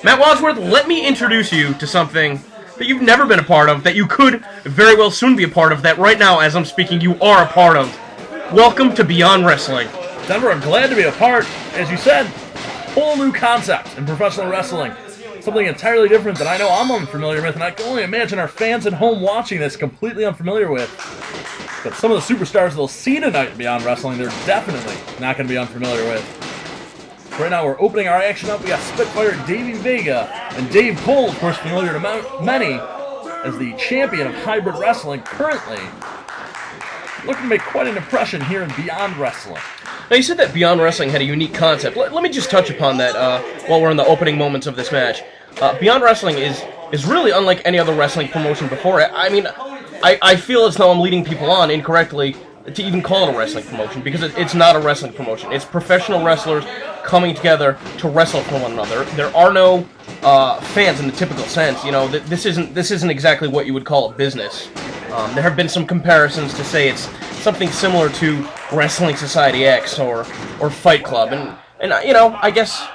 Matt Wadsworth, let me introduce you to something that you've never been a part of, that you could very well soon be a part of, that right now, as I'm speaking, you are a part of. Welcome to Beyond Wrestling. Denver, I'm glad to be a part. As you said, whole new concept in professional wrestling. Something entirely different that I know I'm unfamiliar with, and I can only imagine our fans at home watching this completely unfamiliar with. But some of the superstars they'll see tonight in Beyond Wrestling, they're definitely not going to be unfamiliar with. Right now, we're opening our action up. We got Spitfire Davey Vega and Dave Cole, of course, familiar to many as the champion of hybrid wrestling, currently looking to make quite an impression here in Beyond Wrestling. Now, you said that Beyond Wrestling had a unique concept. Let me just touch upon that while we're in the opening moments of this match. Beyond Wrestling is really unlike any other wrestling promotion before it. I mean, I feel as though I'm leading people on incorrectly to even call it a wrestling promotion, because it's not a wrestling promotion. It's professional wrestlers coming together to wrestle for one another. There are no fans in the typical sense. You know, this isn't exactly what you would call a business. There have been some comparisons to say it's something similar to Wrestling Society X or Fight Club, and you know, I guess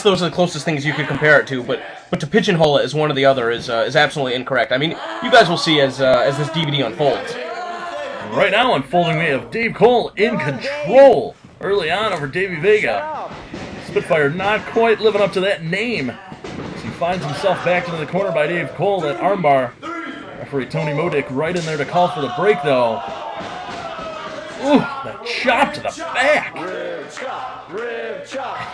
those are the closest things you could compare it to. But to pigeonhole it as one or the other is absolutely incorrect. I mean, you guys will see as this DVD unfolds. Right now, unfolding, we have Dave Cole in control early on over Davey Vega. Spitfire not quite living up to that name, as he finds himself backed into the corner by Dave Cole. That armbar. Referee Tony Modic right in there to call for the break, though. Ooh, that chop to the back.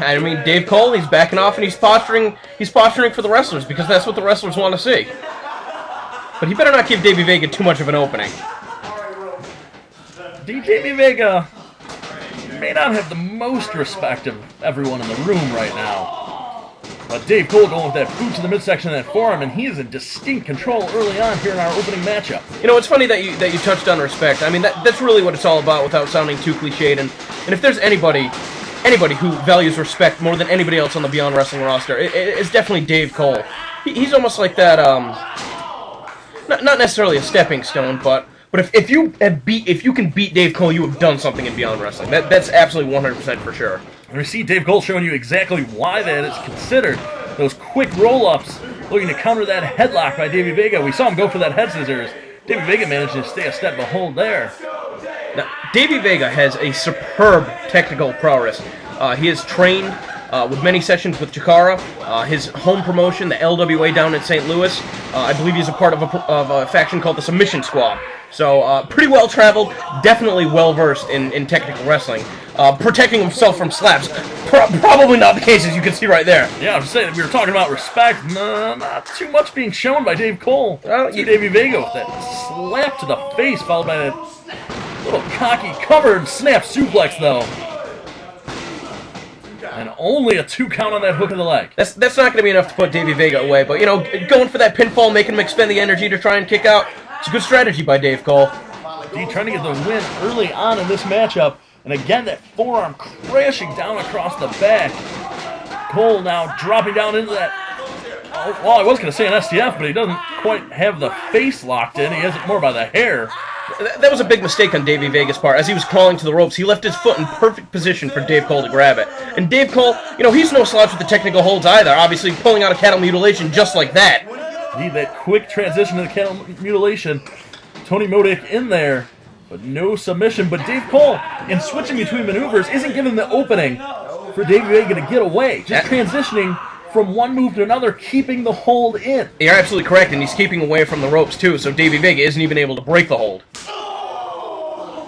I mean, Dave Cole, he's backing off and he's posturing for the wrestlers, because that's what the wrestlers want to see. But he better not give Davey Vega too much of an opening. Davey Vega may not have the most respect of everyone in the room right now. But Dave Cole going with that boot to the midsection of that forearm, and he is in distinct control early on here in our opening matchup. You know, it's funny that you touched on respect. I mean, that's really what it's all about, without sounding too cliched. And if there's anybody who values respect more than anybody else on the Beyond Wrestling roster, it's definitely Dave Cole. He's almost like that. Not necessarily a stepping stone, but if you can beat Dave Cole, you have done something in Beyond Wrestling. That's absolutely 100% for sure. And we see Dave Cole showing you exactly why that is considered. Those quick roll-ups, looking to counter that headlock by Davey Vega. We saw him go for that head scissors. Davey Vega managed to stay a step behold there. Now, Davey Vega has a superb technical prowess. He is trained with many sessions with Jaka. His home promotion, the LWA down in St. Louis, I believe he's a part of a faction called the Submission Squad. So, pretty well traveled, definitely well versed in technical wrestling. Protecting himself from slaps, probably not the case, as you can see right there. Yeah, I'm saying, we were talking about respect. No, not too much being shown by Dave Cole. Davey Vega with that slap to the face, followed by that little cocky covered snap suplex, though. And only a 2 count on that hook of the leg. That's not going to be enough to put Davey Vega away, but, you know, going for that pinfall, making him expend the energy to try and kick out, it's a good strategy by Dave Cole. D trying to get the win early on in this matchup. And again, that forearm crashing down across the back. Cole now dropping down into that. Well, I was going to say an STF, but he doesn't quite have the face locked in. He has it more by the hair. That was a big mistake on Davey Vega's part. As he was crawling to the ropes, he left his foot in perfect position for Dave Cole to grab it. And Dave Cole, you know, he's no slouch with the technical holds either. Obviously, pulling out a cattle mutilation just like that. Need that quick transition to the cattle mutilation. Tony Modic in there, but no submission. But Dave Cole, in switching between maneuvers, isn't given the opening for Davey Vega to get away. Just transitioning from one move to another, keeping the hold in. You're absolutely correct, and he's keeping away from the ropes, too, so Davey Vega isn't even able to break the hold.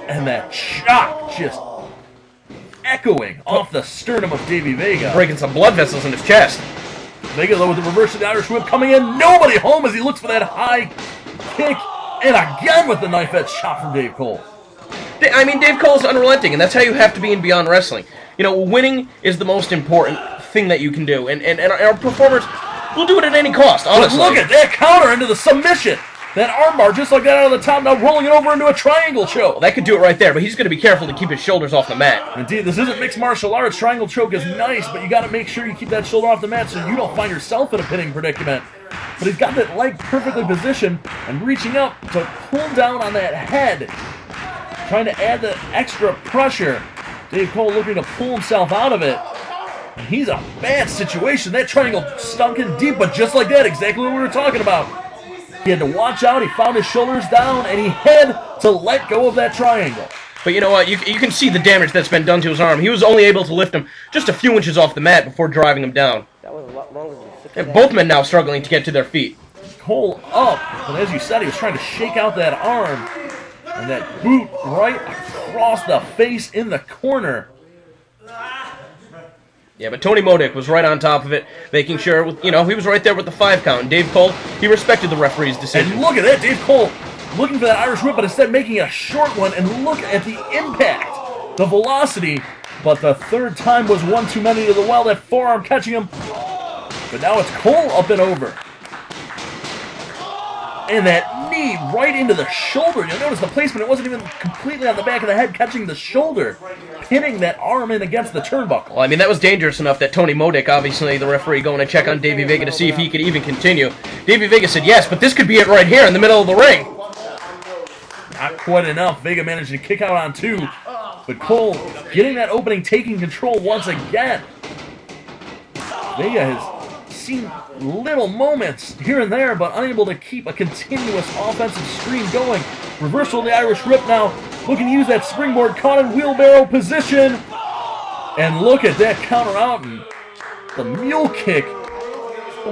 And that chop just echoing off the sternum of Davey Vega. Breaking some blood vessels in his chest. Vega, though, with the reverse of the Irish whip coming in. Nobody home as he looks for that high kick. And again with the knife edge shot from Dave Cole. I mean, Dave Cole's unrelenting, and that's how you have to be in Beyond Wrestling. You know, winning is the most important thing that you can do, and our performers will do it at any cost, honestly. But look at that counter into the submission. That armbar just like that out of the top, now rolling it over into a triangle choke. Well, that could do it right there, but he's going to be careful to keep his shoulders off the mat. Indeed, this isn't mixed martial arts. Triangle choke is nice, but you got to make sure you keep that shoulder off the mat so you don't find yourself in a pinning predicament. But he's got that leg perfectly positioned and reaching up to pull down on that head, trying to add the extra pressure. Dave Cole looking to pull himself out of it. He's a bad situation. That triangle stunk in deep, but just like that, exactly what we were talking about. He had to watch out. He found his shoulders down, and he had to let go of that triangle. But you know what? You can see the damage that's been done to his arm. He was only able to lift him just a few inches off the mat before driving him down. That was a lot longer than And both men now struggling to get to their feet. Cole up, but as you said, he was trying to shake out that arm, and that boot right across the face in the corner. Yeah, but Tony Modic was right on top of it, making sure, he was right there with the 5 count. And Dave Cole, he respected the referee's decision. And look at that, Dave Cole looking for that Irish whip, but instead making a short one, and look at the impact, the velocity. But the third time was one too many to the well, that forearm catching him. But now it's Cole up and over. And that knee right into the shoulder. You'll notice the placement, it wasn't even completely on the back of the head, catching the shoulder, pinning that arm in against the turnbuckle. Well, I mean, that was dangerous enough that Tony Modic, obviously the referee, going to check on Davey Vega to see if he could even continue. Davey Vega said yes, but this could be it right here in the middle of the ring. Not quite enough. Vega managed to kick out on 2. But Cole getting that opening, taking control once again. Vega has seen little moments here and there, but unable to keep a continuous offensive stream going. Reversal of the Irish whip now, looking to use that springboard, caught in wheelbarrow position. And look at that counter out, and the mule kick.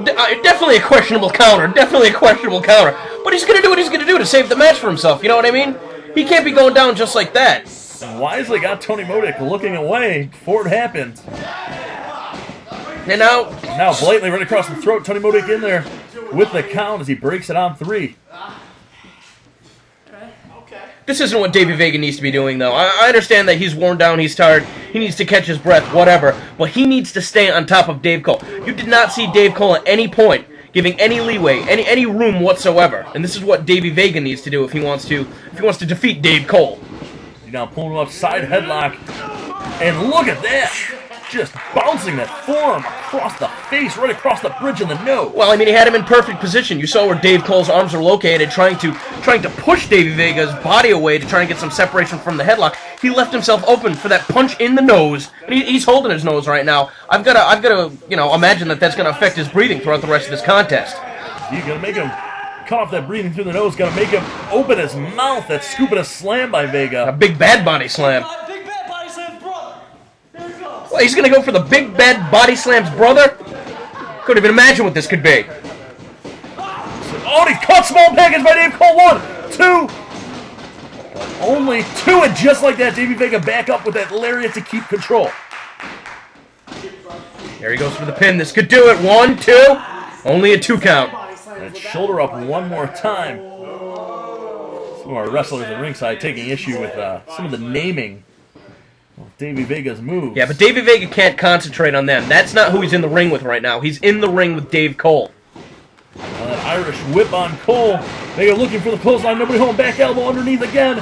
Definitely a questionable counter, But he's going to do what he's going to do to save the match for himself, you know what I mean? He can't be going down just like that. And wisely got Tony Modic looking away before it happened. And now blatantly right across the throat, Tony Modic in there with the count as he breaks it on 3. This isn't what Davey Vega needs to be doing, though. I understand that he's worn down, he's tired, he needs to catch his breath, whatever, but he needs to stay on top of Dave Cole. You did not see Dave Cole at any point giving any leeway, any room whatsoever. And this is what Davey Vega needs to do if he wants to defeat Dave Cole. Now pulling him up, side headlock, and look at that! Just bouncing that forearm across the face, right across the bridge of the nose. Well, I mean, he had him in perfect position. You saw where Dave Cole's arms are located, trying to push Davey Vega's body away to try and get some separation from the headlock. He left himself open for that punch in the nose. And he's holding his nose right now. I've got to, imagine that that's gonna affect his breathing throughout the rest of this contest. You gotta make him cut off that breathing through the nose. Gotta make him open his mouth. That scoop and a slam by Vega. A big bad body slam. Well, he's going to go for the big bad body slam's brother? Couldn't even imagine what this could be. Oh, he's caught small package by Dave Cole. 1, 2. Only 2, and just like that, Davey Vega back up with that lariat to keep control. There he goes for the pin. This could do it. 1, 2. Only a 2 count. And shoulder up one more time. Some of our wrestlers at ringside taking issue with some of the naming of Davey Vega's moves. Yeah, but Davey Vega can't concentrate on them. That's not who he's in the ring with right now. He's in the ring with Dave Cole. Now that Irish whip on Cole. Vega looking for the clothesline. Nobody home. Back elbow underneath again.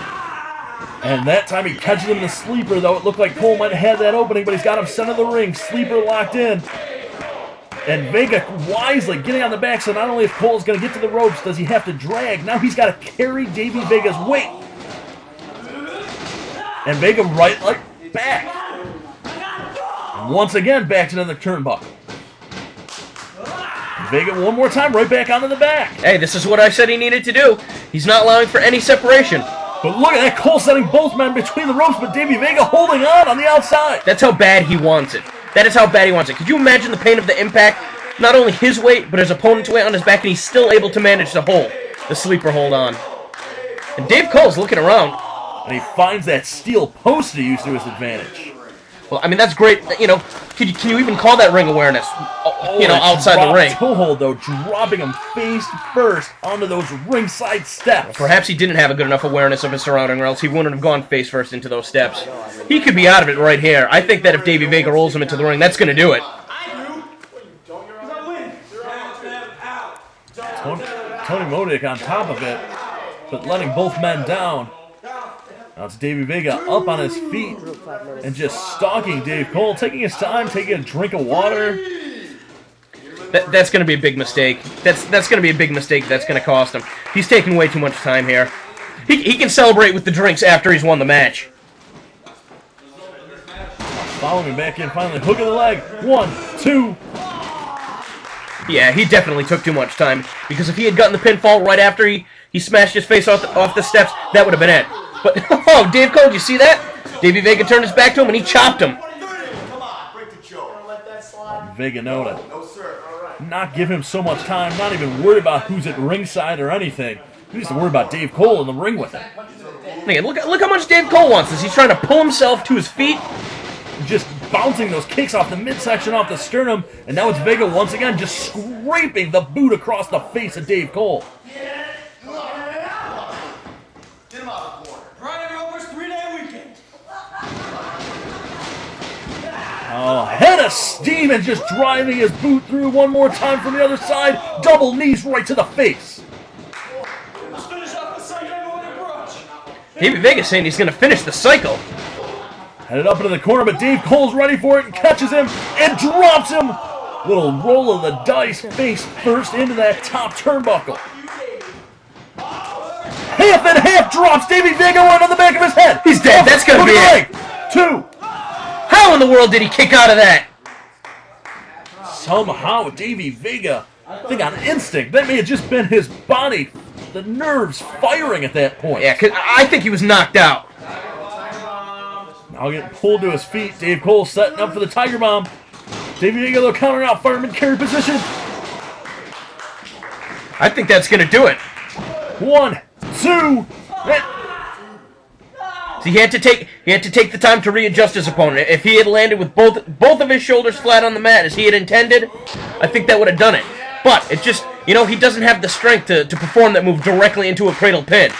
And that time he catches him in the sleeper, though. It looked like Cole might have had that opening, but he's got him center of the ring. Sleeper locked in. And Vega wisely getting on the back, so not only if Cole's going to get to the ropes, does he have to drag. Now he's got to carry Davey Vega's weight. And Vega right like back. And once again, back to the turnbuckle. Vega one more time, right back onto the back. Hey, this is what I said he needed to do. He's not allowing for any separation. But look at that, Cole setting both men between the ropes, but Davey Vega holding on the outside. That's how bad he wants it. That is how bad he wants it. Could you imagine the pain of the impact? Not only his weight, but his opponent's weight on his back, and he's still able to manage to hold the sleeper hold on. And Dave Cole's looking around. And he finds that steel post to use to his advantage. Well, I mean, that's great. You know, can you even call that ring awareness? Outside the ring. Toe hold, though, dropping him face first onto those ringside steps. Perhaps he didn't have a good enough awareness of his surrounding, or else he wouldn't have gone face first into those steps. He could be out of it right here. I think that if Davey Vega rolls him into the ring, that's going to do it. Tony Modic on top of it, but letting both men down. Now it's Davey Vega up on his feet and just stalking Dave Cole, taking his time, taking a drink of water. That's going to be a big mistake. That's going to be a big mistake. That's going to cost him. He's taking way too much time here. He can celebrate with the drinks after he's won the match. Following him back in, finally hooking the leg. 1, 2. Yeah, he definitely took too much time, because if he had gotten the pinfall right after he smashed his face off the steps, that would have been it. But, oh, Dave Cole, did you see that? Davey Vega turned his back to him and he chopped him. Vega noted. Not give him so much time, not even worry about who's at ringside or anything. He needs to worry about Dave Cole in the ring with him. Man, look how much Dave Cole wants this. He's trying to pull himself to his feet. Just bouncing those kicks off the midsection, off the sternum, and now it's Vega once again just scraping the boot across the face of Dave Cole. Oh, head of steam and just driving his boot through one more time from the other side. Double knees right to the face. Davey Vega saying he's going to finish the cycle. Headed up into the corner, but Dave Cole's ready for it and catches him and drops him. Little roll of the dice, face first into that top turnbuckle. Half and half drops Davey Vega right on the back of his head. He's dead. That's going to be it. 2. How in the world did he kick out of that? Somehow, Davey Vega, I think on instinct, that may have just been his body, the nerves firing at that point. Yeah, 'cause I think he was knocked out. Now getting pulled to his feet. Dave Cole setting up for the Tiger Bomb. Davey Vega, though, countering out, fireman carry position. I think that's going to do it. 1, 2, and... See, he had to take the time to readjust his opponent. If he had landed with both of his shoulders flat on the mat as he had intended, I think that would have done it. But it just, he doesn't have the strength to perform that move directly into a cradle pin.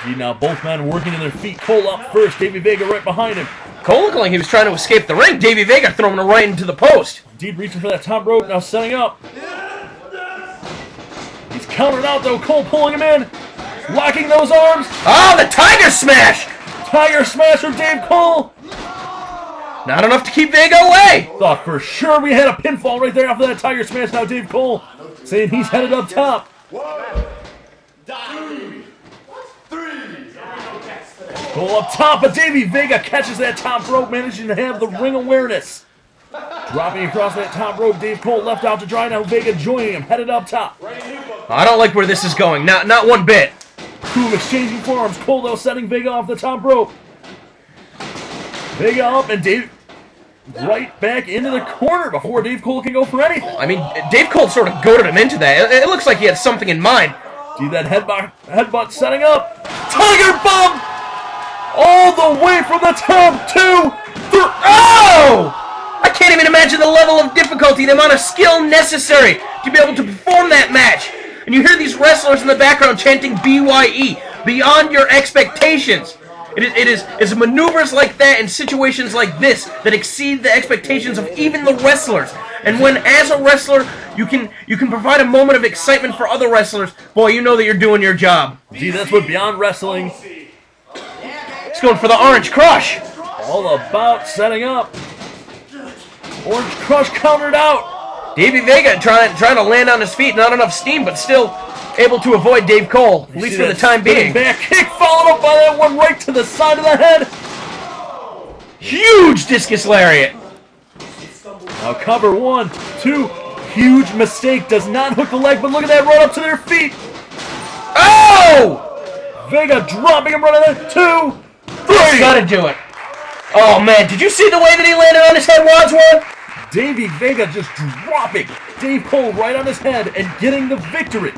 See, now both men working in their feet. Cole up first, Davey Vega right behind him. Cole looked like he was trying to escape the ring. Davey Vega throwing him right into the post. Indeed, reaching for that top rope, now setting up. He's countered out, though. Cole pulling him in. Locking those arms. Oh, the Tiger Smash! Tiger Smash from Dave Cole. Not enough to keep Vega away. Thought for sure we had a pinfall right there after that Tiger Smash. Now Dave Cole saying he's headed up top. 1, 2, 3. Cole up top, but Davey Vega catches that top rope, managing to have the ring awareness. Dropping across that top rope, Dave Cole left out to dry. Now Vega joining him, headed up top. I don't like where this is going. Not one bit. Two exchanging forearms. Cole, though, setting Vega off the top rope. Vega up, and Dave right back into the corner before Dave Cole can go for anything. I mean, Dave Cole sort of goaded him into that. It looks like he had something in mind. See that headbutt setting up. Tiger Bomb! All the way from the top. 2, 3. Oh! I can't even imagine the level of difficulty, the amount of skill necessary to be able to perform that match. And you hear these wrestlers in the background chanting BYE, beyond your expectations. It is maneuvers like that and situations like this that exceed the expectations of even the wrestlers. And when, as a wrestler, you can provide a moment of excitement for other wrestlers, boy, you know that you're doing your job. See, that's what Beyond Wrestling. He's going for the Orange Crush. All about setting up. Orange Crush countered out. Davey Vega trying to land on his feet, not enough steam, but still able to avoid Dave Cole, at least for the time being. Back kick followed up by that one right to the side of the head. Huge discus lariat. Now cover 1, 2. Huge mistake. Does not hook the leg, but look at that run up to their feet. Oh! Vega dropping him right on that. 2, 3. Gotta do it. Oh man, did you see the way that he landed on his head, Wadsworth? Davey Vega just dropping Dave Cole right on his head and getting the victory.